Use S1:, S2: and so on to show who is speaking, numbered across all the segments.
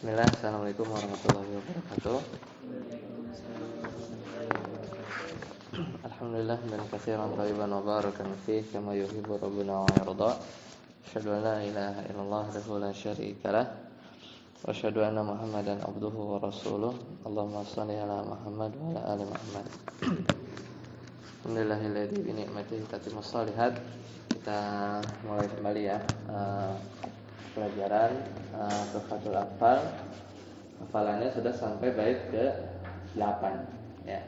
S1: Bismillah, assalamualaikum warahmatullahi wabarakatuh. Alhamdulillah dan katsiran thayyiban wa barakan fihi kama yuhibbu rabbuna wa yarda. Asyhadu an la ilaha illallah wahdahu la syarika lah wa asyhadu anna Muhammadan abduhu wa rasuluh. Allahumma shalli ala Muhammad wa ala ali Muhammad. Alhamdulillahilladzi bi ni'matihi tatimmus shalihat. Kita mulai kembali ya pelajaran Tuhfatul Atfal. Hafalannya sudah sampai bait ke-8 ya.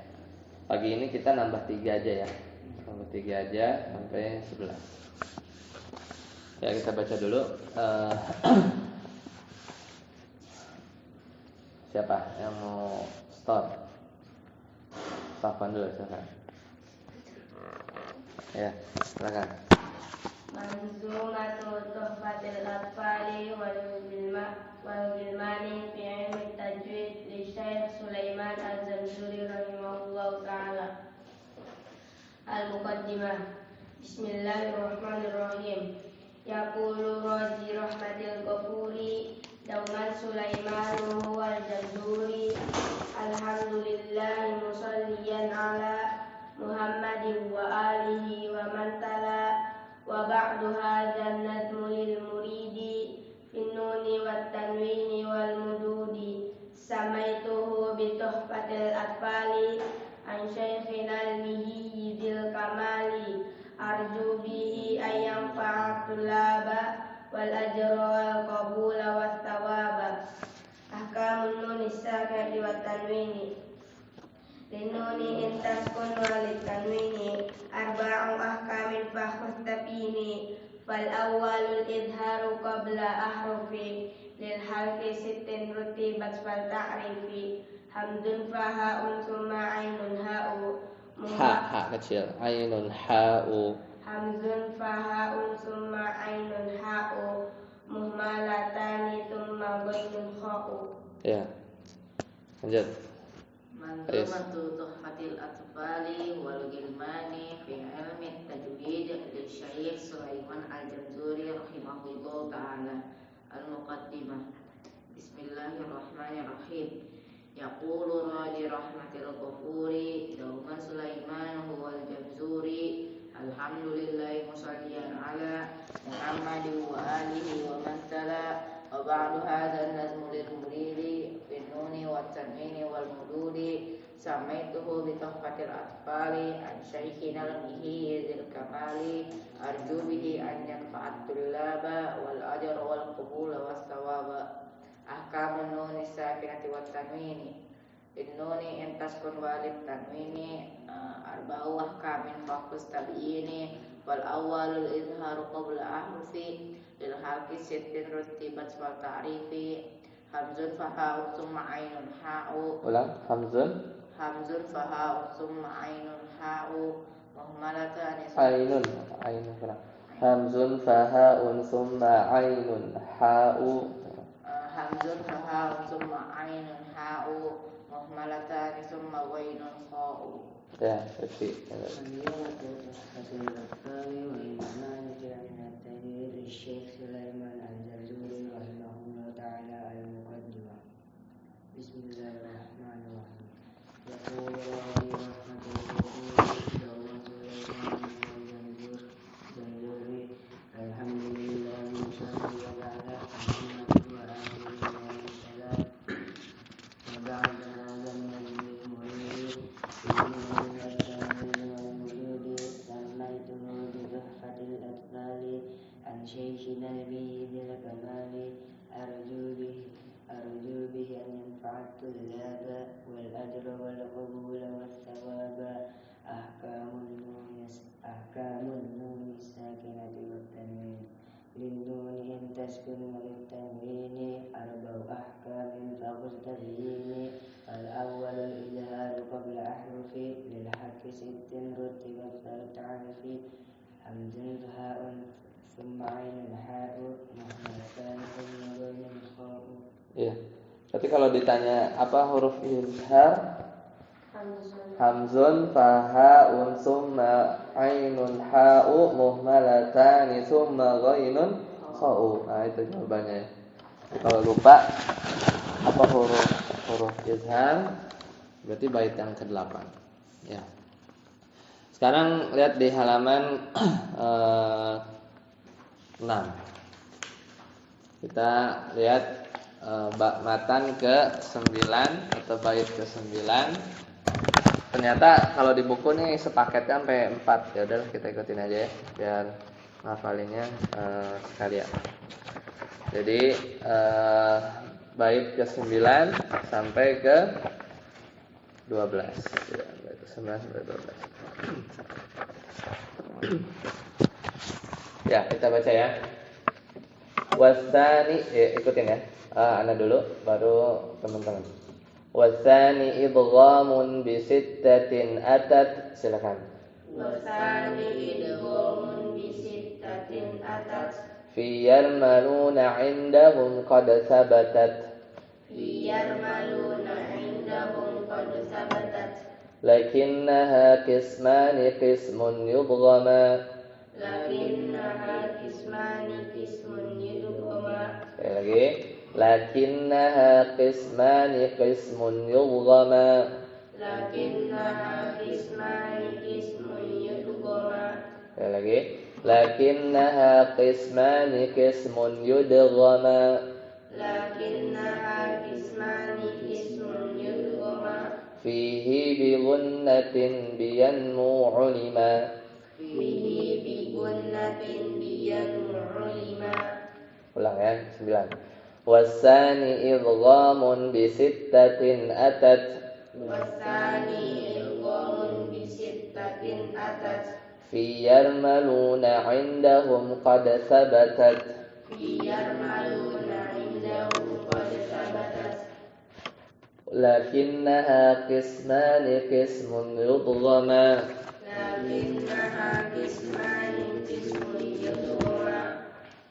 S1: Pagi ini kita nambah 3 aja ya. Nambah 3 aja sampai 11. Ya, kita baca dulu. Siapa yang mau start? Safwan dulu silakan. Ya, silakan.
S2: Manzumatu Tuhfatil Atfali wal Gilmani fi ilmi tajwid li Syekh Sulaiman Az-Zamzuri rahimahullahu ta'ala. Al-Muqaddimah. Bismillahirrahmanirrahim. Yaqulu Razi Rahmatil Ghafuri Dauman Sulaiman wal Zamzuri. Alhamdulillahi musalliyan ala Muhammadin wa alihi wa man tala. Wa ba'du hadzal nazmu lil muridi fin nuni wat tanwini wal mududi samaituhu bi tuhfatil atfali an syaikhina al-mihyi dzil kamali arju bihi ayam fa'atulaba wal ajra wal qabula was thawaba ahkamun nun sakati wat tanwini linuni intaskun walit tanwini arba'u ahkamin fakhustafini fal awwalul idharu qabla ahrufi lil halqi sittin rutibat fal ta'rifi hamdun faha'un summa ainun ha'u
S1: Ha kecil, ainun ha'u.
S2: hamzun faha'un summa ainun ha'u muhmalatani summa ghainun kha'u.
S1: Ya. Lanjut.
S3: Manzumatu Tuhfatil Atfali wal Gilmani fi ilmi tajwid li Syekh Sulaiman Al-Zamzuri rahimahullahu ta'ala. Al-Muqaddimah. Bismillahirrahmanirrahim. Yaqulu Raji Rahmatil Ghafuri Dauman Sulaiman wal Zamzuri. Alhamdulillahi musalliyan ala Muhammadin wa alihi wa man tala. Wa ba'du hadzal nazmu lil muridi bin nuni wat tanwini wal mududi samaituhu bi tuhfatil atfali an syaikhina al-mihyi dzil kamali arju bihi an yanfa'at tullaba wal ajra wal qabula was thawaba ahkamun nun sakinati wat tanwini bin nuni intaskun walid tanwini arba'u ahkamin faqus tabiini wal awwalul izharu qabla ahrufi lil halqi sittin rutibat wal ta'rifi hamzun faha'un summa ainun ha'u.
S1: Ulang, hamzun
S3: faha'un summa ainun ha'u muhmalatan
S1: ainun kurang. Hamzun faha'un summa ainun ha'u.
S3: Hamzun faha'un summa ainun ha'u muhmalatan summa ghainun kha'u.
S1: Ya, betul.
S4: Syekh Sulaiman Al-Zamzuri rahimahullah ta'ala al-muqaddimah. Bismillahirrahmanirrahim. Yaqulu Rabi rahmatullahi Dauman Sulaiman al-Zamzuri. Alhamdulillahi musalliyan ala Muhammadin wa alihi wa man salam. Wa ba'da hadzal nazmil muridi samaituhu bi tuhfatil atfali an syaikhina al-mihyi dzil kamali arju bihi an yanfa'at tullaba wal ajra wal qabula was thawaba ahkamun nun sakinati wat tanwin lin nuni in taskun wal tanwini arba'u ahkamin faqus tabyini al awwalul idharu qabla ahrufi lil haqqi sittin rutibat fal ta'rifi hamzun ha'un summa ainun ha'u muhmalatan summa ghainun kha'u.
S1: Iya. Berarti kalau ditanya apa huruf izhar? Hamzun faha'un summa ainun ha'u muhmalatani summa ghainun kha'u. Nah, itu jawabannya. Kalau lupa apa huruf izhar, berarti bait yang ke-8. Ya. Sekarang lihat di halaman 6. Kita lihat matan ke-9 atau bait ke-9. Ternyata kalau di buku nih sepaketnya sampai 4. Ya udah kita ikutin aja ya biar ngafalinnya sekalian. Jadi bait ke-9 sampai ke 12. Ya, bait ke-9 sampai 12. Ya, kita baca ya. Wasani, ikutin ya. Ana dulu, baru teman-teman. Wasani idghamun bi sittatin atat. Silakan.
S2: Wasani idghamun bi sittatin atat.
S1: Fi yarmaluna 'indahum qad sabatat.
S2: Fi yarmaluna 'indahum qad sabatat.
S1: Lakinnaha qismani qismun yudghama.
S2: Lakinnaha qismani qismun yudghama.
S1: Sekali lagi. Lakinnaha qismani qismun yudghama.
S2: Lakinnaha qismani qismun yudghama.
S1: Sekali lagi. Lakinnaha qismani qismun yudghama.
S2: Lakinnaha qismani qismun yudghama.
S1: Fihi bi gunnatin biyanmu 'ulima.
S2: Fihi bi gunnatin biyanmu 'ulima.
S1: Ulang ya, 9. Wasani idghamun bi sittatin atat.
S2: Wasani idghamun bi sittatin atat.
S1: Fi yarmaluna 'indahum qad sabatat.
S2: Fi yarmaluna 'indahum qad sabatat.
S1: Lakinnaha qismani qismun yudghama.
S2: Lakinnaha qismani qismun yudghama.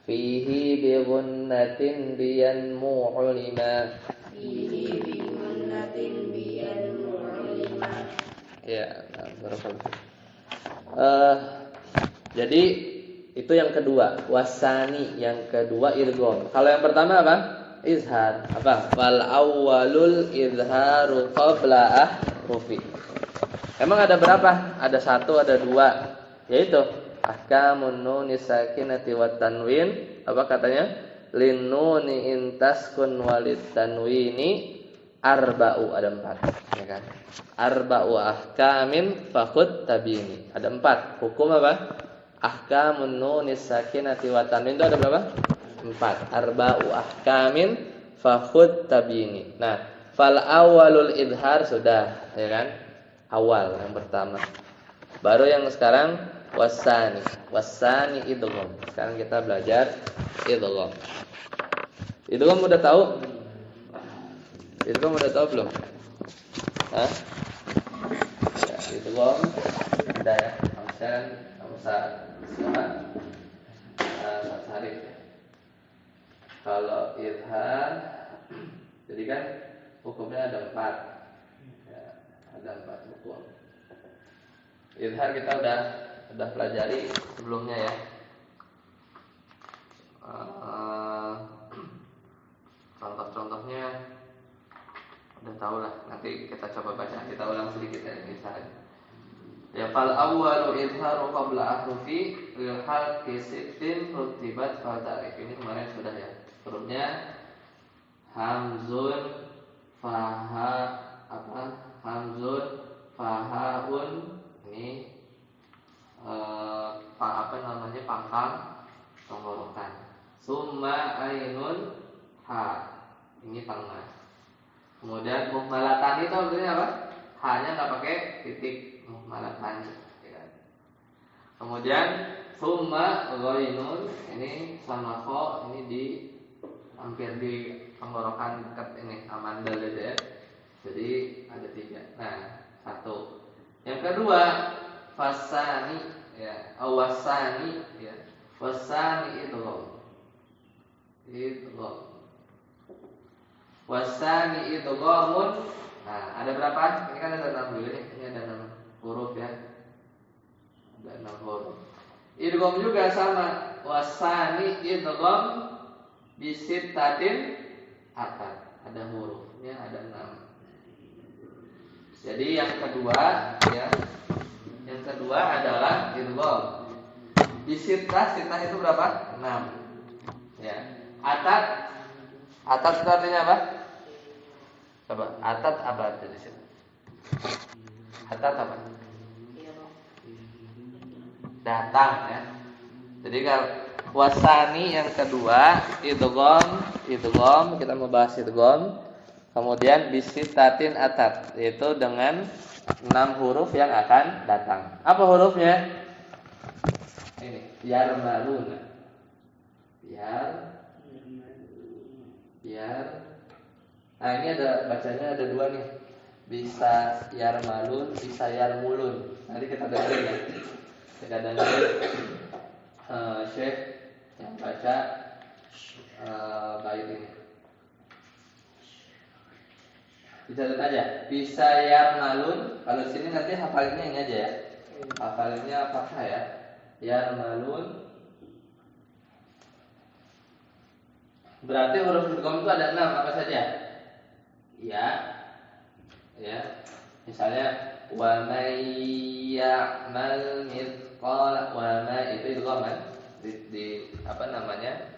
S1: Fihi bi gunnatin biyanmu 'ulima.
S2: Fihi bi gunnatin biyanmu 'ulima.
S1: Ya, barakallahu. Jadi itu yang kedua, wasani yang kedua idgham. Kalau yang pertama apa? Izhar. Apa? Fal awwalul izharu qabla ahrufi. Emang ada berapa? Ada 1, ada 2. Yaitu ahkamun nuni sakinati wat tanwin. Apa katanya? Lin nuni intaskun walid tanwini arba'u, ada 4, ya kan? Arba'u ahkamin fakhud tabini. Ada 4. Hukum apa? Ahkamun nuni sakinati wat tanwin itu ada berapa? 4. Arba'u ahkamin fakhud tabini. Nah, fal awwalul idhar sudah, ya kan? Awal yang pertama. Baru yang sekarang wasani. Wasani idgham. Sekarang kita belajar idgham. Idgham udah tahu? Idgham udah tahu belum? Hah? Ya, idgham udah ya. Kamu Sari. Kalau izhar, jadi kan hukumnya ada 4. Ya, ada 4 hukum. Izhar kita udah pelajari sebelumnya ya. Contoh-contohnya udah tahu lah. Nanti kita coba baca. Kita ulang sedikit ya izhar. Ya fal awwalu izharu qabla ahrufi lil halqi sittin rutibat fal ta'rif. Ini kemarin sudah ya. Hurufnya hamzun hamzun fahaun. Ini pangkal tenggorokan. Summa ainun ha. Ini tengah. Kemudian muhmalatan itu artinya apa? H-nya enggak pakai titik, muhmalatan, ya kan? Kemudian summa ghainun, ini sama kho, ini di hampir di tenggorokan dekat ini amandal itu ya. Jadi ada 3. Nah, 1. Yang kedua fasani ya, awasani ya. Fasani idgham. Wasani idghamun. Nah, ada berapa? Ini kan ada 6 dulu nih. Ini ada 6 huruf ya. Ada 6 huruf. Idgham juga sama. Wasani idgham bisittatin atat. ada hurufnya, ada 6. Jadi yang kedua ya, yang kedua adalah idgham. Di sitah itu berapa? 6. Ya. Atat itu artinya apa? Coba, atat apa artinya di sini? Atat apa? Datang ya. Jadi kalau wasani yang kedua idgham kita membahas idgham. Kemudian bisitatin atat, yaitu dengan 6 huruf yang akan datang. Apa hurufnya? Ini yarmaluna. Nah ini ada bacanya ada 2 nih. Bisa yarmalun, bisa yarmulun. Nanti kita dengerin ya. Kita dengerin Syekh yang baca bait ini. Dicatat aja. Bisa yarmalun. Kalau sini nanti hafalinnya ini aja ya. Hafalinnya fathah ya. Yarmalun. Berarti huruf idgham itu ada 6 apa saja? Ya. Misalnya wa may ya'mal mithqala, wa ma itu idgham kan? Di apa namanya?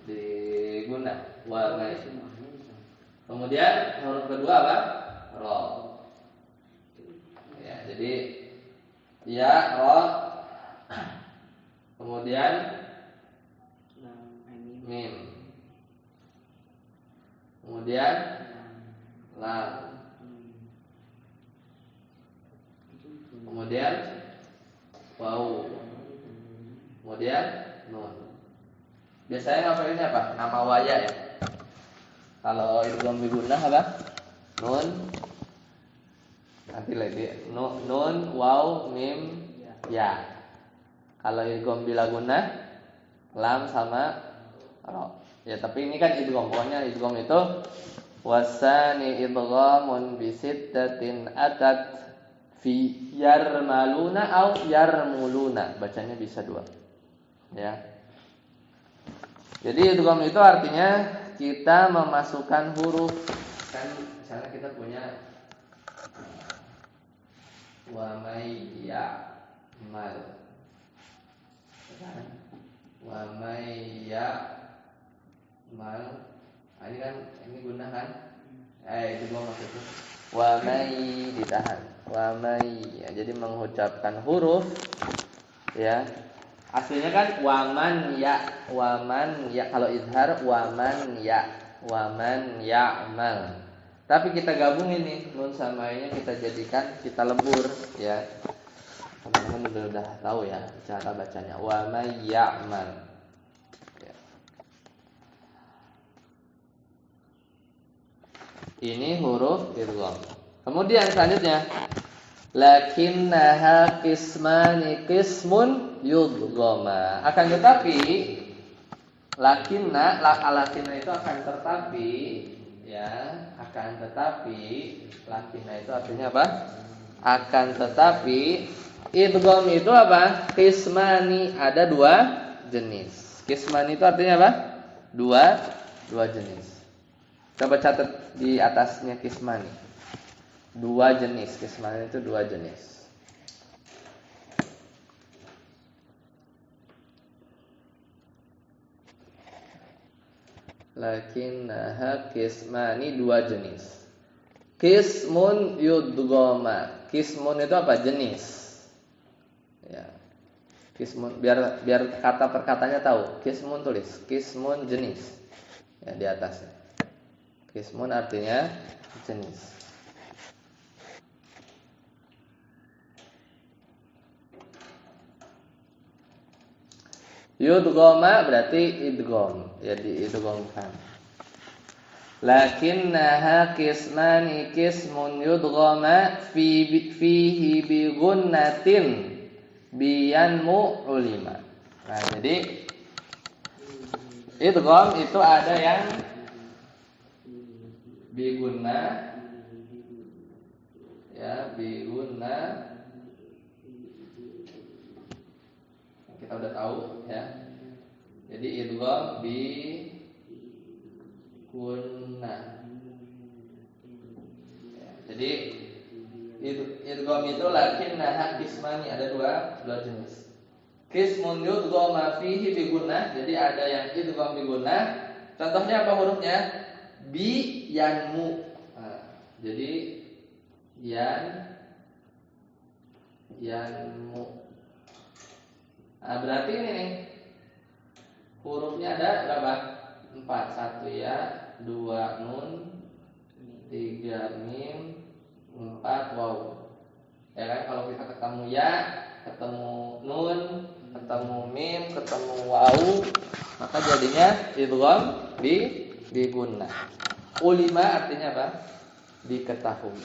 S1: Diguna. Wa may. Kemudian huruf kedua apa? Ra. Ya, jadi ya, ra. Kemudian mim. Kemudian lam. Kemudian waw. Kemudian nun. Biasanya ngapainnya apa? Nama waya ya. Kalau idgham bigunnah apa? Nun. Nanti lagi nun, waw, mim, ya. Kalau idgham bila gunnah lam sama ra. Ya tapi ini kan idgham. Pokoknya idgham itu wasani idghamun bisittatin atat fi yarmaluna au yarmuluna. Bacanya bisa 2. Ya. Jadi idgham itu artinya kita memasukkan huruf. Kan misalnya kita punya wa may ya'mal. Wa may ya'mal. Ini kan ini guna kan? Itu gua maksudnya. Wa may ditahan. Wa may. Ya, jadi mengucapkan huruf ya. Aslinya kan waman ya kalau izhar waman ya'mal. Tapi kita gabungin nih nun sama nya kita jadikan kita lebur ya. Teman-teman udah tahu ya cara bacanya waman ya'mal. Ya. Ini huruf idgham. Kemudian selanjutnya lakinnaha qismani qismun yudghama. Akan tetapi lakinna itu akan tetapi ya, akan tetapi lakinna itu artinya apa? Akan tetapi idgham itu apa? Qismani, ada 2 jenis. Qismani itu artinya apa? 2 jenis. Coba catat di atasnya qismani. 2 jenis, qismani itu 2 jenis. Lakinnaha qismani 2 jenis. Qismun yudghama. Qismun itu apa? Jenis. Ya. Qismun biar kata perkatanya tahu. Qismun tulis, qismun jenis. Ya di atasnya. Qismun artinya jenis. Yudghama berarti idgham, ya diidghamkan. Lakinnaha qismani qismun yudghama fihi bi gunnatin biyanmu ulima. Nah, jadi idgham itu ada yang bi gunna ya, bi gunna kita udah tahu ya. Jadi idgham bi kunna. Jadi idgham itu lakinnaha qismani, ada dua jenis. Qismun yudghama fihi bi gunnah, jadi ada yang idgham bi gunnah. Contohnya apa hurufnya? Bi yanmu. Jadi yanmu. Berarti ini nih hurufnya ada berapa? 4. 1 ya, 2 nun, 3 mim, 4 waw. Ya kan, kalau kita ketemu ya, ketemu nun, ketemu mim, ketemu waw, maka jadinya idgham bi gunnah. Ulima artinya apa? Diketahui.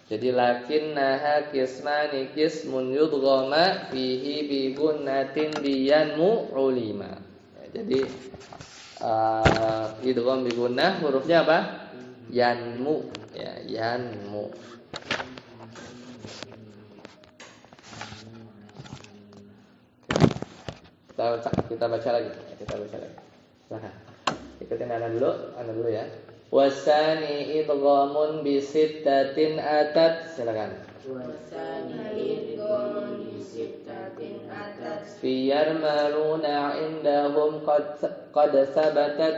S1: Jadi lakinnaha qismani qismun yudghama fihi bi gunnatin biyanmu ulima. Jadi idgham bi gunnah hurufnya apa? Yanmu, ya, yanmu. Kita baca lagi. Silakan. Ikutin anak dulu ya. Wasani idghamun bi sittatin atat. Silakan.
S2: Wasani idghamun bi sittatin atat.
S1: Fi yarmaluna indahum qad sabatat.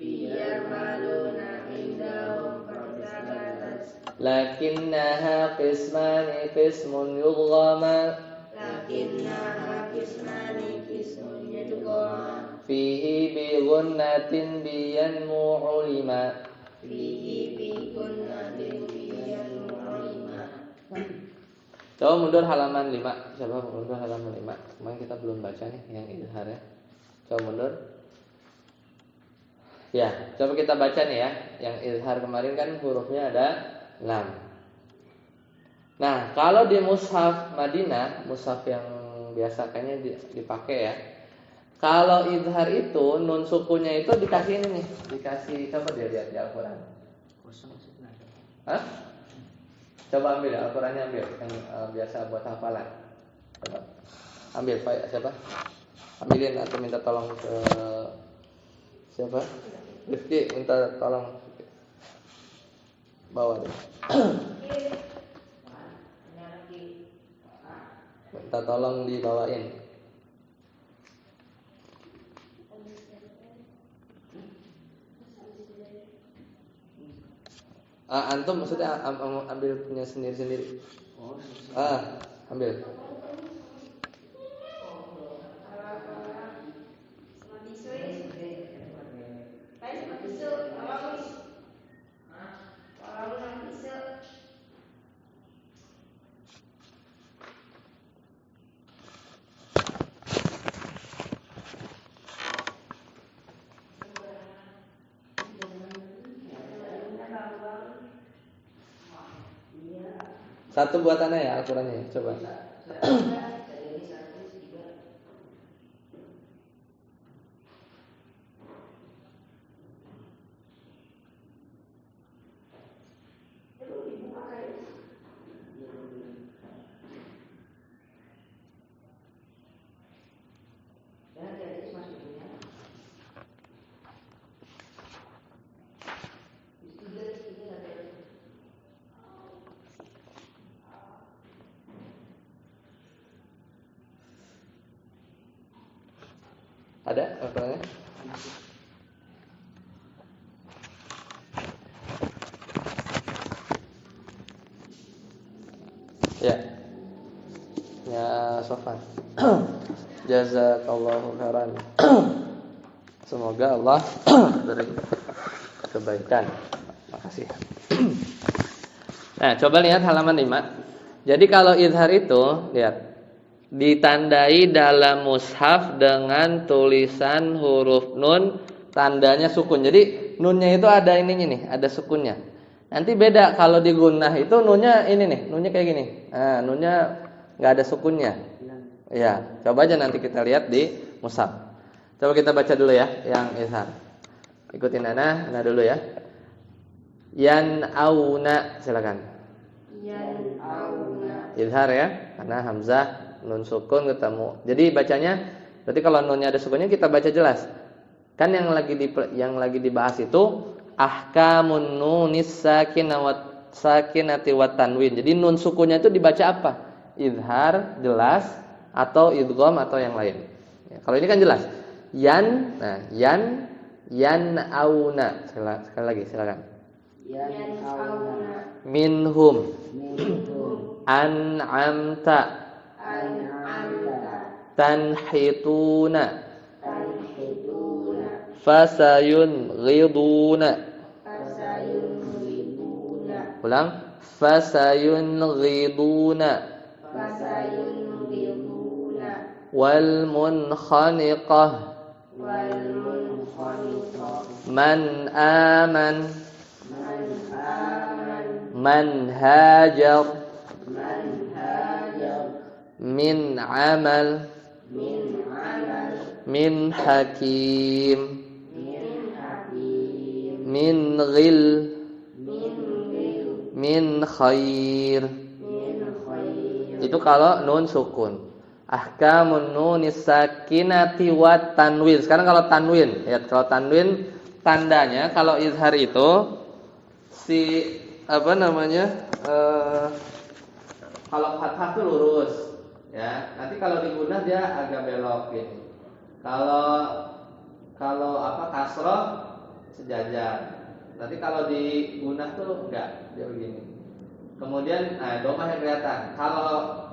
S2: Fi yarmaluna indahum qad sabatat.
S1: Lakinnaha qismani qismun yudghama.
S2: Lakinnaha qismani qismun yudghama.
S1: Fihi bi gunnatin biyanmu ulima.
S2: Fihi bi gunnatin biyanmu ulima.
S1: Coba mundur halaman 5. Coba mundur halaman 5. Kemarin kita belum baca nih yang izhar ya. Coba mundur. Ya, coba kita baca nih ya. Yang izhar kemarin kan hurufnya ada lam. Nah, kalau di mushaf Madinah, mushaf yang biasa kayaknya dipakai ya. Kalau izhar itu nun sukunnya itu dikasih ini nih, dikasih, coba dia lihat di Al-Qur'an.
S4: Kosong sebenarnya.
S1: Hah? Coba ambil Al-Qur'annya, ambil yang biasa buat hafalan. Coba. Ambil siapa? Ambilin atau minta tolong ke siapa? Rifki, minta tolong bawa deh. Minta tolong dibawain. Antum maksudnya ambil punya sendiri-sendiri. Ambil. Satu buatannya ya Al-Qur'annya, coba. Ada Al-Qur'annya? Ya. Ya, Sofan. Jazakallahu khairan. Semoga Allah beri kebaikan. Makasih. Nah, coba lihat halaman 5. Jadi kalau izhar itu, lihat, ditandai dalam mushaf dengan tulisan huruf nun, tandanya sukun. Jadi nunnya itu ada ininya nih, ada sukunnya. Nanti beda kalau di gunnah itu nunnya ini nih, nunnya kayak gini. Nah, nunnya nggak ada sukunnya. Ya, coba aja nanti kita lihat di mushaf. Coba kita baca dulu ya, yang izhar. Ikutin Ana dulu ya. Yan auna, silakan.
S2: Yan auna.
S1: Izhar ya, karena hamzah nun sukun ketemu. Jadi bacanya, berarti kalau nunnya ada sukunnya kita baca jelas. Kan yang lagi dibahas itu ahkamun nunis sakinah sakinati wat tanwin. Jadi nun sukunnya itu dibaca apa? Izhar jelas atau idgham atau yang lain. Ya, kalau ini kan jelas. Yan, nah yan auna. Sekali lagi silakan.
S2: Yan'auna
S1: Minhum
S4: minhum
S1: an'amta
S2: an'amta
S1: tanhituna
S2: tanhituna
S1: fasayunghiduna.
S2: fasayunghiduna
S1: Ulang, fasayunghiduna
S2: fasayunghiduna
S1: wal munkhaniqah
S2: wal munkhaniqah
S1: man aman
S2: man aman
S1: man hajar
S2: man hajar
S1: min amal
S2: min amal
S1: min hakim
S2: min hakim
S1: min ghil
S2: min ghil
S1: min khair.
S2: min khair.
S1: Itu kalau nun sukun. Ahkamun nunis sakinati wat tanwin. Sekarang kalau tanwin, ya kalau tanwin tandanya kalau izhar itu si apa namanya? Kalau fathah itu lurus, ya. Nanti kalau digunah dia agak belok gitu. Kalau apa kasroh sejajar. Nanti kalau digunah tuh enggak, dia begini. Kemudian domah yang kelihatan. Kalau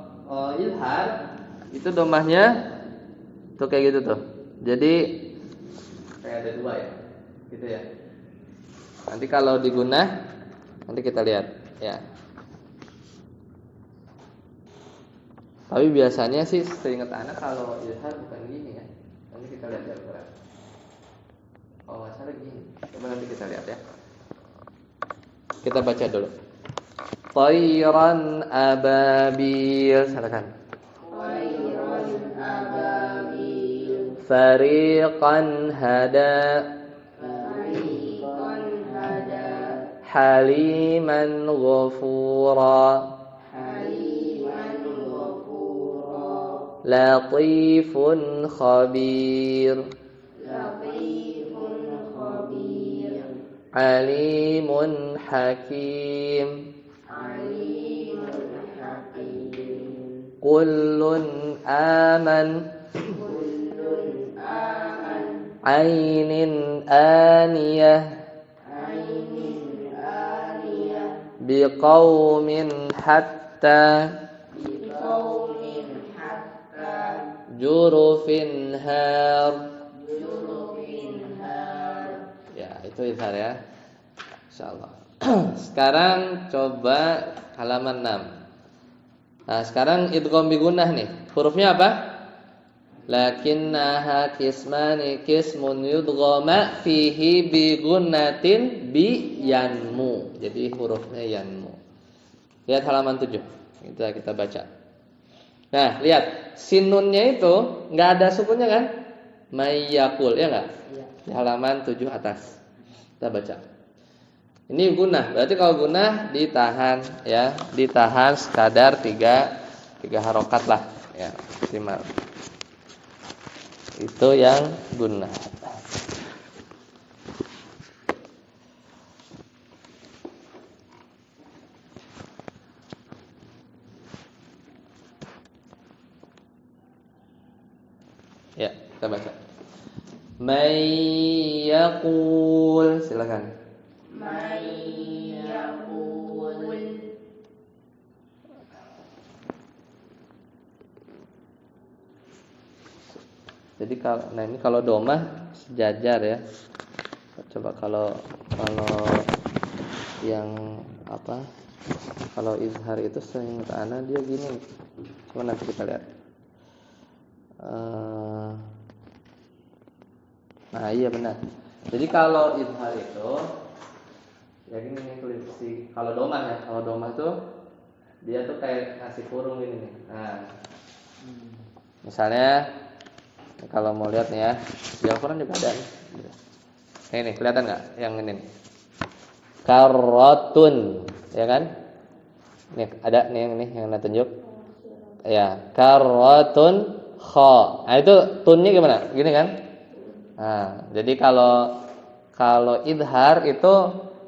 S1: izhar itu domahnya tuh kayak gitu tuh. Jadi kayak ada dua ya. Gitu ya. Nanti kalau digunah nanti kita lihat ya. Tapi biasanya sih seingat anak kalau izhar bukan gini ya. Nanti kita lihat ya. Oh, salah gini. Coba nanti kita lihat ya. Kita baca dulu. Tayran ababil. Silakan.
S2: Khairan ababil
S1: Fariqan hada
S2: fariqan hada
S1: haliman ghafura
S2: haliman ghafura
S1: latifun khabir
S2: latifun khabir
S1: alimun hakim
S2: alimun hakim
S1: kullun aman
S2: kullun aman
S1: ainin aniyah
S2: ainin aniyah
S1: biqaumin hatta
S2: biqaumin hatta
S1: jurufin har.
S2: jurufin har.
S1: Ya, itu izhar ya. Insyaallah. Sekarang coba halaman 6. Nah, sekarang idgham bi gunnah nih. Hurufnya apa? Lakinnaha kismani kismun yudghama fihi bi gunnatin bi yanmu. Jadi hurufnya yanmu. Lihat halaman 7. Kita baca. Nah, lihat sinunnya itu enggak ada sukunnya kan? Mayyakul, ya enggak? Di halaman 7 atas. Kita baca. Ini gunnah. Berarti kalau gunnah ditahan ya, ditahan sekadar 3 harokat lah ya, maksimal. Itu yang gunnah. Ya, kita baca. May yaqul, silakan.
S2: May yaqul
S1: Jadi kalau domah sejajar ya. Coba kalau yang apa? Kalau izhar itu seingat ana dia gini. Coba nanti kita lihat. Nah, iya benar. Jadi kalau izhar itu ya gini nih tulis kalau domah ya. Kalau domah tuh dia tuh kayak ngasih kurung gini nih. Nah. Misalnya kalau mau lihat nih ya, di Al-Qur'an juga ada nih. Ini kelihatan enggak yang ini nih? Karratun, ya kan? Nih ada nih yang ana tunjuk. Ya, karratun kha. Nah, itu tunnya gimana? Gini kan? Nah, jadi kalau izhar itu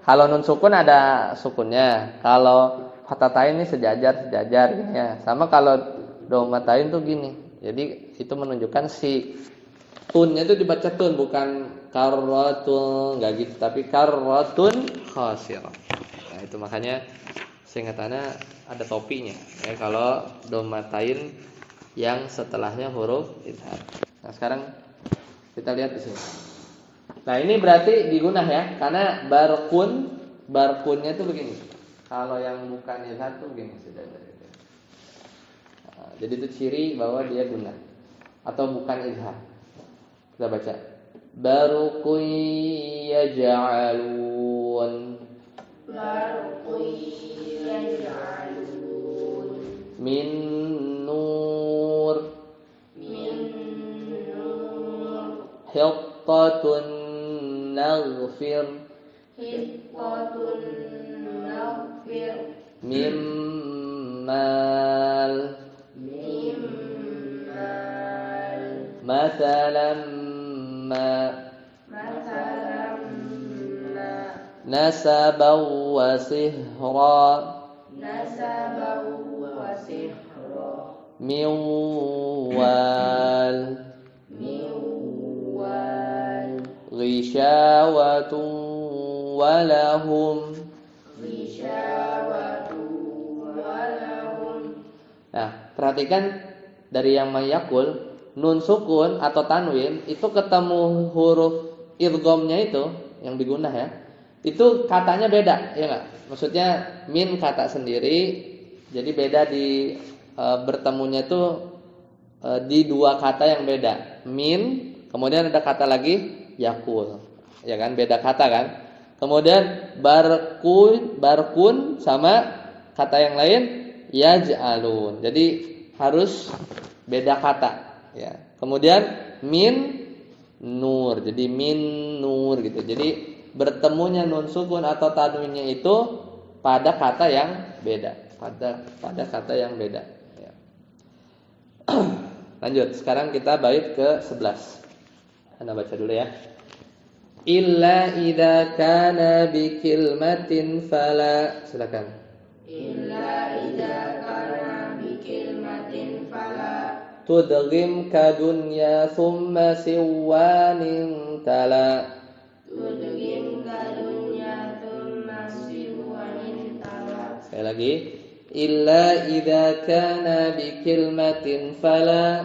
S1: Kalau nun sukun ada sukunnya. Kalau fatatain ini sejajar gini ya. Sama kalau domatain tuh gini. Jadi itu menunjukkan si tunnya itu dibaca tun, bukan karratun, enggak gitu, tapi karratun khasirah. Nah, itu makanya singkatannya ada topinya. Ya, kalau domatain yang setelahnya huruf idhar. Nah, sekarang kita lihat di sini. Nah, ini berarti digunah ya, karena barkunnya itu begini. Kalau yang bukan idhar tuh begini sudah dari. Nah, jadi itu ciri bahwa dia gunah atau bukan idhar. Kita baca. Barqun yaj'alun.
S2: Barqun yaj'alun.
S1: Min nur.
S2: Min nur.
S1: Hiqqatun naghfir.
S2: Hiqqatun naghfir.
S1: Mimmal.
S2: Mimmal.
S1: Mathalan ma.
S2: Mathalan ma.
S1: Nasaban wa sihra.
S2: Nasaban wa sihra.
S1: Min wal.
S2: Miwal.
S1: Ghisyawatun walahum.
S2: Ghisyawatu walahum.
S1: Nah, perhatikan dari yang mayakul, nun sukun atau tanwin itu ketemu huruf idghamnya itu yang digunah ya. Itu katanya beda, ya enggak? Maksudnya min kata sendiri, jadi beda di bertemunya itu di dua kata yang beda. Min, kemudian ada kata lagi yakul. Ya kan, beda kata kan? Kemudian barkun sama kata yang lain yaj'alun. Jadi harus beda kata ya. Kemudian min nur. Jadi min nur gitu. Jadi bertemunya nun sukun atau tanwinnya itu pada kata yang beda. Pada kata yang beda ya. Lanjut, sekarang kita bait ke-11. Anda baca dulu ya. Illa idza kana bi kilmatin fala. Silakan.
S2: Illa idza kana bi kilmatin fala.
S1: Tudghim ka dunya thumma siwanin tala.
S2: Tudghim ka dunya thumma siwanin tala.
S1: Sekali lagi. Illa idza kana bi kilmatin fala.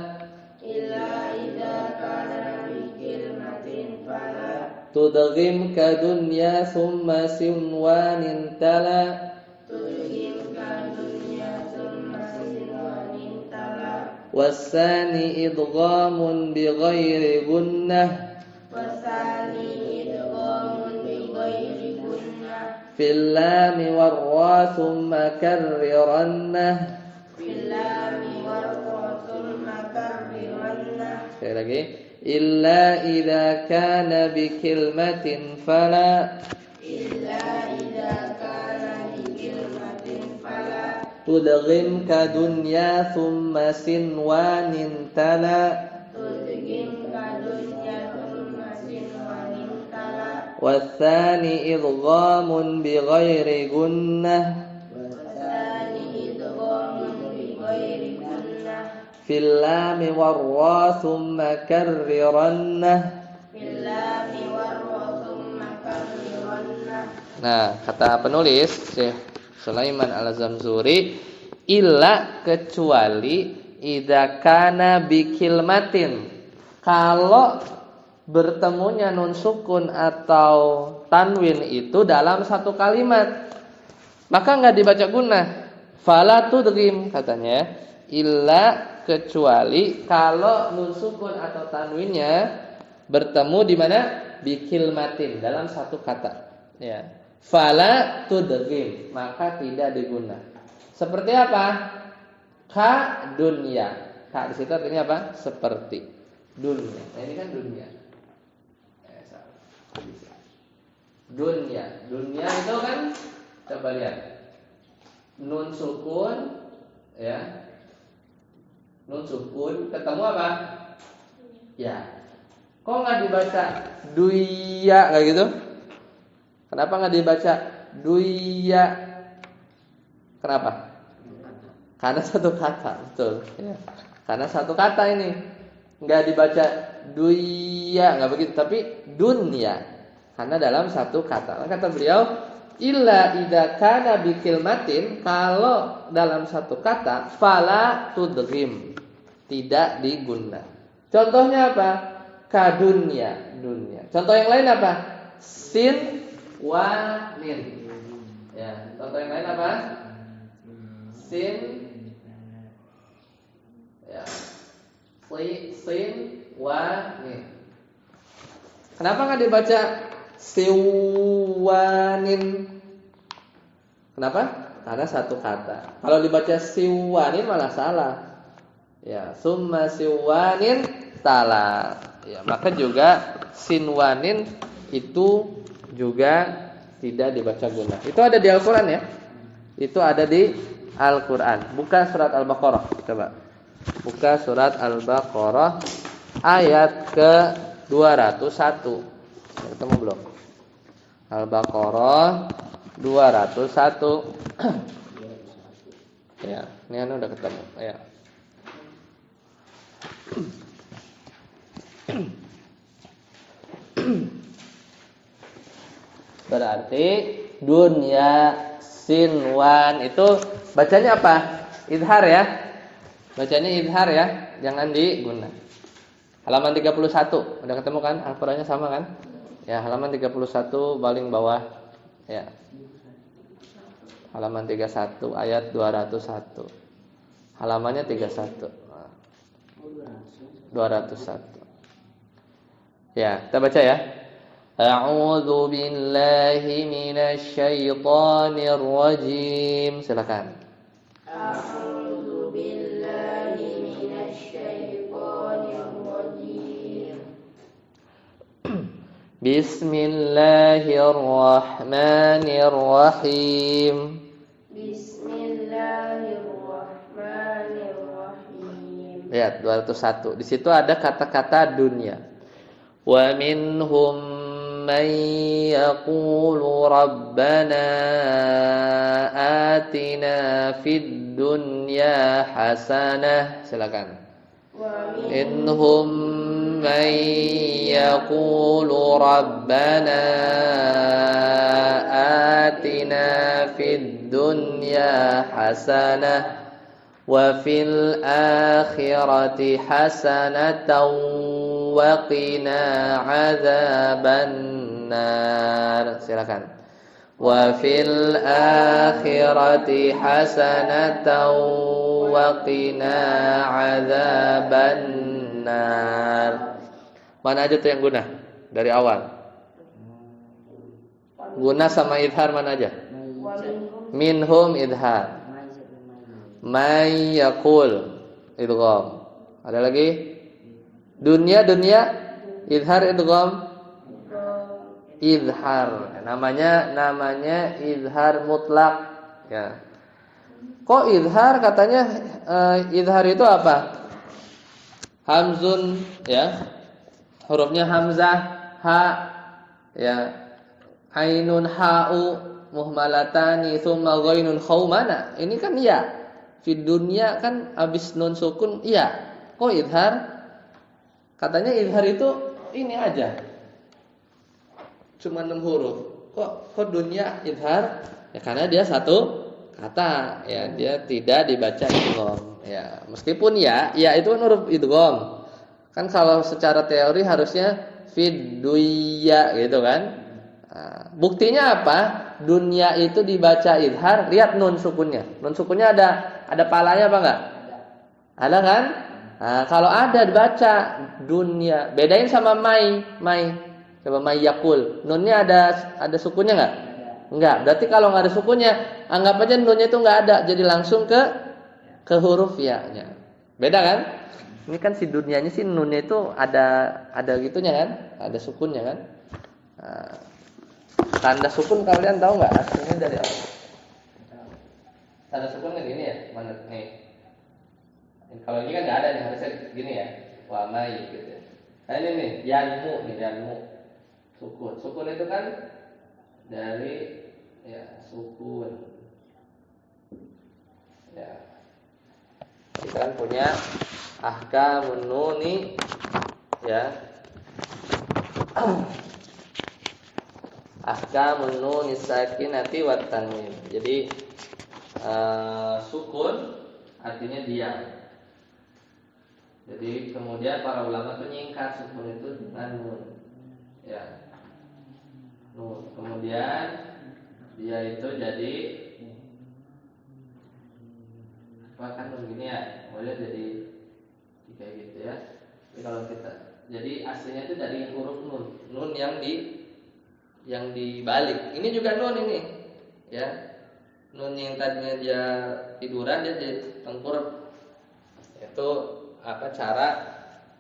S2: Illa idza kana bi kilmatin fala.
S1: Tudghim ka dunya thumma siwanin tala.
S2: Tudghim ka dunya thumma siwanin tala.
S1: Wasani idghamun bi ghairi gunnah.
S2: Wasani idghamun bi ghairi gunnah.
S1: Fil lam war ra thumma karrirannah.
S2: Fil lam war ra thumma karrirannah.
S1: Sekali lagi. Illa idza kana bi kilmatin fala.
S2: Illa idza kana bi kilmatin fala.
S1: Tudghim ka dunya thumma sinwanin tala.
S2: Tudghim ka dunya thumma siwanin tala.
S1: Wathani idghamun bi ghairi gunnah.
S2: Wasani idghamun bi ghairi gunnah.
S1: Fil lam war ra thumma karrirannah.
S2: Fil lam war ra thumma karrirannah.
S1: Nah, kata penulis Syekh Sulaiman Al-Zamzuri, illa kecuali idza kana bi kilmatin. Kalau bertemunya nun sukun atau tanwin itu dalam satu kalimat, maka enggak dibaca gunnah. Fala tudghim katanya, illa kecuali kalau nun sukun atau tanwinnya bertemu di mana? Bi kilmatin, dalam satu kata. Ya. Fala tudghim, maka tidak digunah. Seperti apa? Ka dunya. Ka di situ artinya apa? Seperti dunia. Nah, ini kan dunia. Dunia. Dunia itu kan coba lihat. Nun sukun ya. Nun sukun ketemu apa? Ya. Kok nggak dibaca duya kayak gitu? Kenapa nggak dibaca duya? Kenapa? Karena satu kata, betul. Ya. Karena satu kata ini nggak dibaca duya, nggak begitu, tapi dunya. Karena dalam satu kata. Kata beliau, illa idza kana bi kilmatin, kalau dalam satu kata fala tudghim, tidak diguna. Contohnya apa? Kadunya, dunya. Contoh yang lain apa? Sin wa min. Ya, contoh yang lain apa? Sin, ya, sin wa min. Kenapa nggak dibaca siwanin? Kenapa? Karena satu kata. Kalau dibaca siwanin malah salah. Ya, summa siwanin salah. Ya, maka juga sinwanin itu juga tidak dibaca guna. Itu ada di Al-Qur'an ya. Itu ada di Al-Qur'an. Buka surat Al-Baqarah, coba. Buka surat Al-Baqarah ayat ke 201. Ketemu belum? Al-Baqarah 201. Ya, ini udah ketemu. Ya. Berarti dunya sinwan itu bacanya apa? Idhar ya. Bacanya idhar ya, jangan diguna. Halaman 31, udah ketemu kan? Al-Qur'annya sama kan? Ya, halaman 31 paling bawah. Ya. Halaman 31 ayat 201. Halamannya 31. 201. Ya, kita baca ya. A'udzu billahi minasy syaithanir rajim. Silakan.
S2: A'udzu billahi minasy syaithanir rajim.
S1: Bismillahirrahmanirrahim.
S2: Bismillahirrahmanirrahim.
S1: Lihat 201. Di situ ada kata-kata dunia. Wa minhum man yaqulu rabbana atina fid dunya hasanah. Silakan. Minhum man yaqulu rabbana atina fid dunya hasanah wa fil akhirati hasanatan wa qina adzabannar. Silakan. Wa fil akhirati hasanatan wa qina adzabannar. Mana aja tuh yang guna dari awal? Guna sama idhar mana aja? Minhum idhar. May yakul idgham. Ada lagi? Dunia idhar idgham. Idhar. Namanya idhar mutlak ya. Kok idhar katanya idhar itu apa? Hamzun ya. Hurufnya hamzah, ha ya. Ainun ha'u muhmalatani tsumma ghainun khaumana. Ini kan ya. Fi dunya kan abis nun sukun iya. Kok idhar? Katanya idhar itu ini aja. Cuma 6 huruf. Kok dunya idhar? Ya karena dia satu kata ya, dia tidak dibaca idgham ya. Meskipun ya itu kan huruf idgham. Kan kalau secara teori harusnya fid dunya gitu kan. Nah, buktinya apa? Dunia itu dibaca idhar. Lihat nun sukunnya. Nun sukunnya ada palanya apa enggak? Ada kan? Nah, kalau ada dibaca dunia. Bedain sama mai. Coba mai yakul. Nunnya ada sukunnya enggak? Enggak. Berarti kalau enggak ada sukunnya, anggap aja nunnya itu enggak ada. Jadi langsung ke huruf ya-nya. Beda kan? Ini kan si dunianya sih nunnya itu ada gitunya kan? Ada sukunnya kan? Nah, tanda sukun kalian tahu nggak aslinya dari apa? Tanda sukun kan gini ya, mana nih? Kalau ini kan nggak ada nih, harusnya gini ya, wamai gitu. Nah ini nih, yanmu sukun. Sukun itu kan dari ya sukun. Ya. Kita kan punya ahkamun nuni ya. Ahkamun nuni sakinati wat tanwin. Jadi sukun artinya diam. Jadi kemudian para ulama itu nyingkat sukun itu dengan nun. Ya. Nun. Kemudian dia itu jadi apa kan nun gini ya. Kemudian jadi kayak gitu ya. Jadi kalau kita jadi aslinya itu dari huruf nun. Nun yang dibalik. Ini juga nun ini. Ya. Nun yang tadinya dia tiduran dia jadi tengkurap. Itu apa cara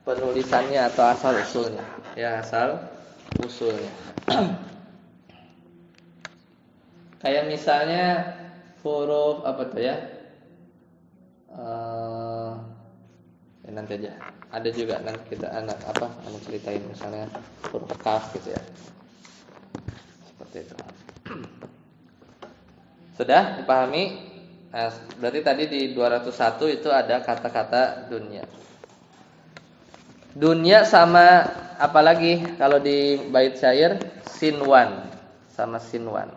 S1: penulisannya atau asal usulnya? Ya, asal usulnya. Kayak misalnya huruf apa tuh ya? Ya nanti aja. Ada juga nanti kita anak ceritain misalnya huruf kaf gitu ya. Seperti itu. Sudah dipahami? Nah, berarti tadi di 201 itu ada kata-kata dunia. Dunia sama apa lagi kalau di bait syair? Sinwan sama sinwan.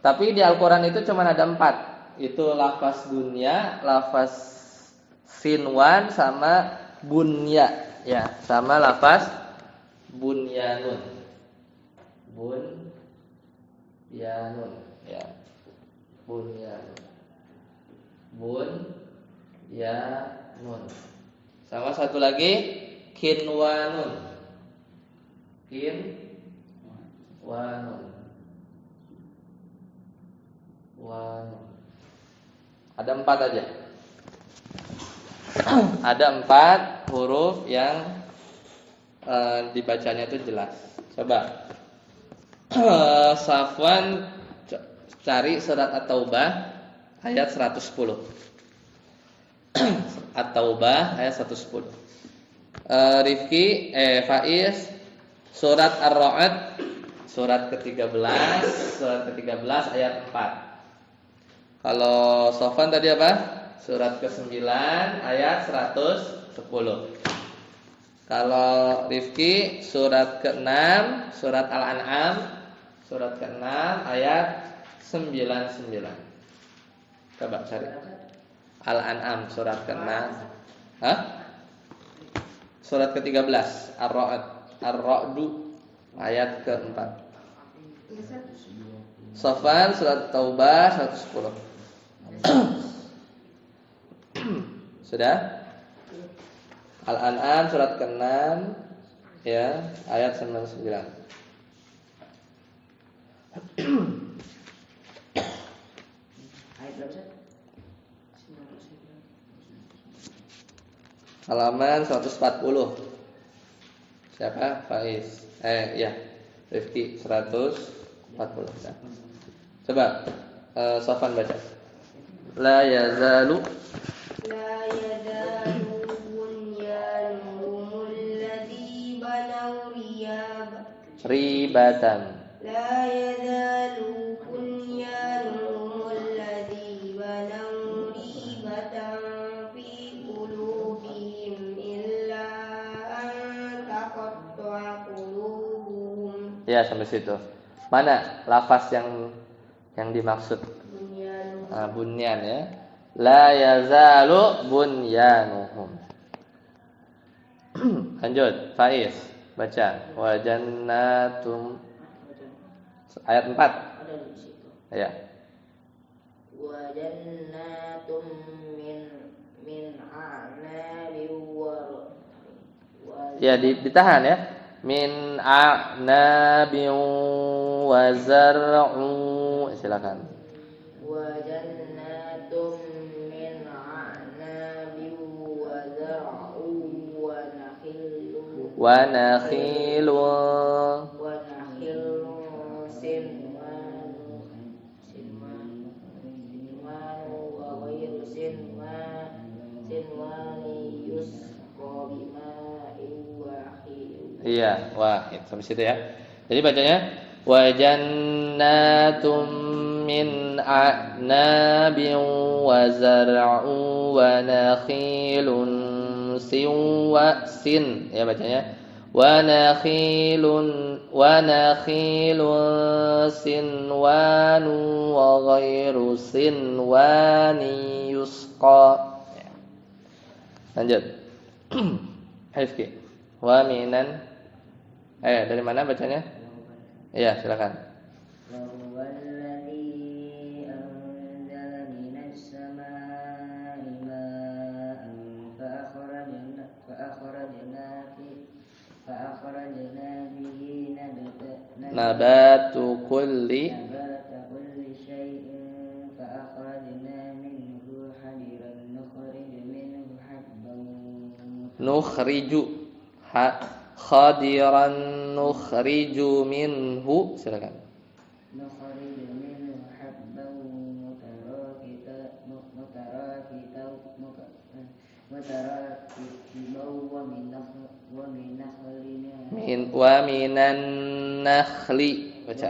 S1: Tapi di Al-Quran itu cuma ada 4. Itu lafaz dunia, lafaz sinwan sama bunya. Ya, sama lafaz bunyanun. Bunyanun. Ya. Bunyanun. Bunyanun. Sama satu lagi kinwanun. Kinwanun. Wanun. Ada 4 aja. Ada 4 huruf yang dibacanya itu jelas. Coba Safwan cari surat At-Taubah ayat 110. At-Taubah ayat 110. Rifki Faiz surat Ar-Ra'd surat ke-13 ayat 4. Kalau Sofan tadi apa? Surat ke-9 ayat 110. Kalau Rifki surat ke-6 surat Al-An'am surat ke-6 ayat 99. Coba cari Al-An'am surat ke-6. Hah? Surat ke-13 Ar-Ra'du ayat ke-4. Sofan surat Taubah 110. Sudah? Al-An'am surat ke-6 ya, ayat 99.
S3: Ayat berapa?
S1: Halaman 140. Siapa? Faiz. Ya. Rifki 140. Nah. Coba Sofan baca. La yazalu
S2: لا يزال بنيانهم الذي بنوا
S1: ribatan.
S2: لا يزال بنيانهم الذي بنوا ريبة في قلوبهم إلا أن تقطع قلوبهم.
S1: Ya, sampai situ. Mana lafaz yang dimaksud? Bunyan ya. La yazalu bunyanuhum. Lanjut, Faiz baca. Wa jannatum ayat 4.
S3: Ada di situ.
S1: Ya.
S3: Wa jannatum min a'nabi
S1: Ya, ditahan ya. Min a'nabi wa zar'u. Silakan.
S3: wa jannatum min a'nabi wa zar'u wa nakhilu sinwanu wa ghayru sinwani yusqa bima'in wahid.
S1: Iya, wahid. Sampai situ ya. Jadi bacanya Wa jannatum min a'nabin wa zar'un wa nakhilun sin ya bacanya. Wa nakhilun sinwan wa ghairu sinwani yusqa. Lanjut. Hifki. Wa minan. Dari mana bacanya? Iya, silakan. Nabatu kulli
S4: syai'in fa akhrajna minhu hadiran
S1: nukhriju khadiran nukhriju minhu silakan.
S4: Nukhriju minhu habban
S1: wa minan nakhli baca.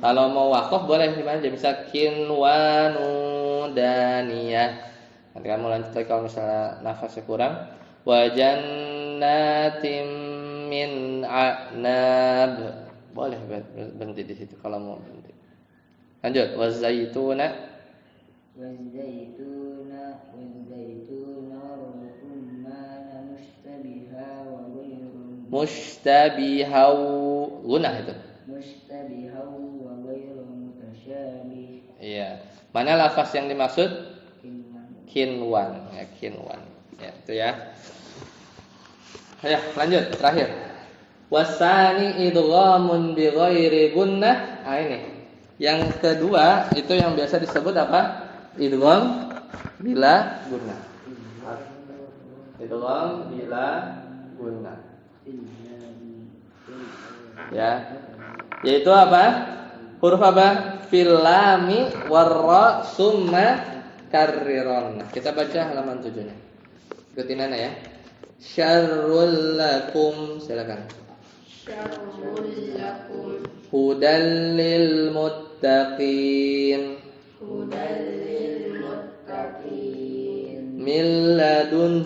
S1: Kalau mau wakaf boleh gimana aja, bisa kinwanu daniyah. Nanti kamu lanjut lagi kalau misalnya nafasnya kurang. Wa jannatin min a'nab. Boleh berhenti di situ kalau mau berhenti. Lanjut. Wa zaituna mushtabihau gunah itu. Iya. Mana lafaz yang dimaksud? Kinwan. Ya, kinwan. Ya, itu ya. Ya, lanjut terakhir. Wasani idghamun bi ghairi gunnah. Ini. Yang kedua itu yang biasa disebut apa? Idgham bila gunnah. Idgham bila gunnah. Ya. Yaitu apa? Huruf apa? Fil lami warra summa karriron. Kita baca halaman 7-nya. Ikutin Nana ya. Syarrul lakum, silakan.
S2: Syarrul lakum
S1: Hudal lil muttaqin. Min ladun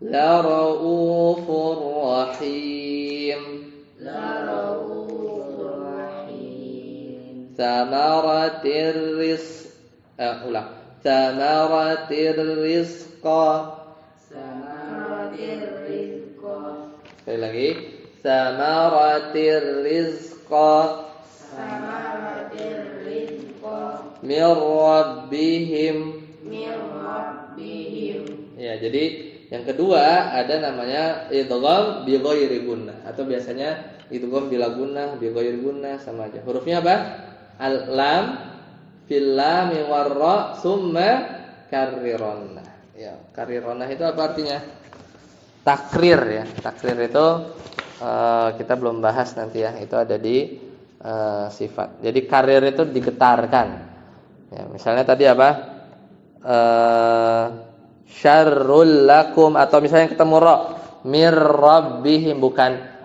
S1: la raufur rahim. Samaratir rizq. Samaratir rizqa. Sekali lagi. Samaratir rizqa. Min rabbihim. Ya, jadi yang kedua ada namanya idgham bi ghairi gunnah atau biasanya idgham bila gunnah bi ghairi gunnah sama aja. Hurufnya apa? Al-lam fil lam warra summa karrironna. Ya, karrironna itu apa artinya? Takrir ya. Takrir itu kita belum bahas nanti ya. Itu ada di sifat. Jadi karir itu digetarkan. Ya, misalnya tadi apa? Syarrul lakum atau misalnya ketemu ra mir rabbihim bukan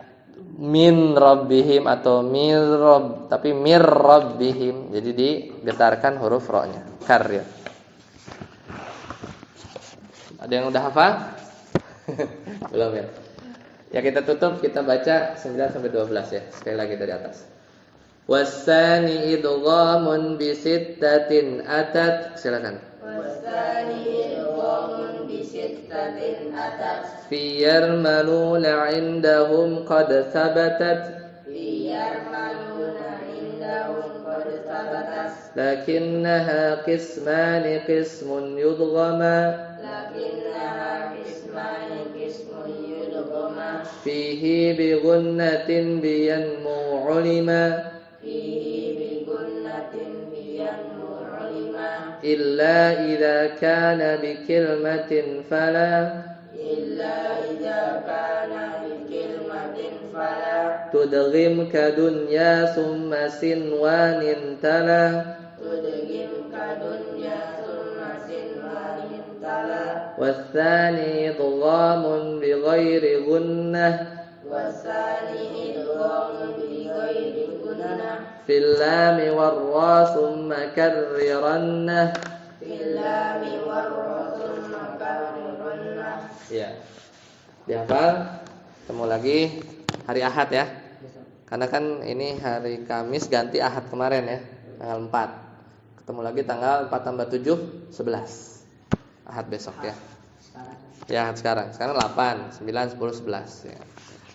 S1: min rabbihim atau tapi mir rabbihim. Jadi digetarkan huruf ra-nya. Karrir. Ada yang udah hafal? Belum ya? Ya kita tutup, kita baca 9 sampai 12 ya. Sekali lagi dari atas. Wasani idghamun bi sittatin atat. Silakan.
S2: Wasani idghamun bi sittatin atat.
S1: Fi yarmaluna indahum qad thabatat. Lakinnaha qismani qismun yudghama. Fihi bi gunnatin biyanmu ulima. Illa idza kana bi kilmatin fala. tudghim kadunya summa sinwanin tala
S2: tudghim kadunya summa sinwanin tala
S1: والثاني إضغام بغير غنة
S2: wasani idgham bi ghairi gunnah
S1: في اللام والراء ثم كررنه.
S2: fil lami warrasul makarrunna.
S1: Ya, dihafal. Ketemu lagi hari Ahad ya. Karena kan ini hari Kamis ganti Ahad kemarin ya, tanggal 4. Ketemu lagi tanggal 4 tambah 7 11. Ahad besok ya. Ya, Ahad sekarang. Sekarang 8, 9, 10, 11 ya.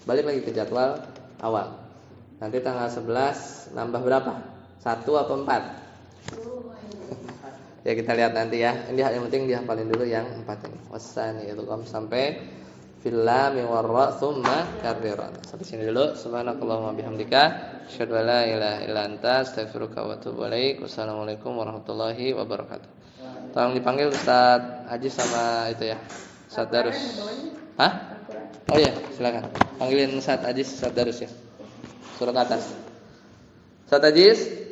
S1: Balik lagi ke jadwal awal. Nanti tanggal 11 nambah berapa? 1 apa 4? Ya kita lihat nanti ya. Ini yang penting dihafalin dulu yang 4 ini. Wasani idgham sampai fil lam wa ra tsumma karriran. Sampai sini dulu. Subhanakallahumma bihamdika asyhadu an la ilaha illa anta astaghfiruka wa atubu ilaik. Wassalamualaikum warahmatullahi wabarakatuh. Tolong dipanggil Ustaz Haji sama itu ya. Ustaz Darus. Hah? Oh iya, silakan. Panggilin Ustaz Haji, Ustaz Darus ya. Surat atas. Ustaz Haji.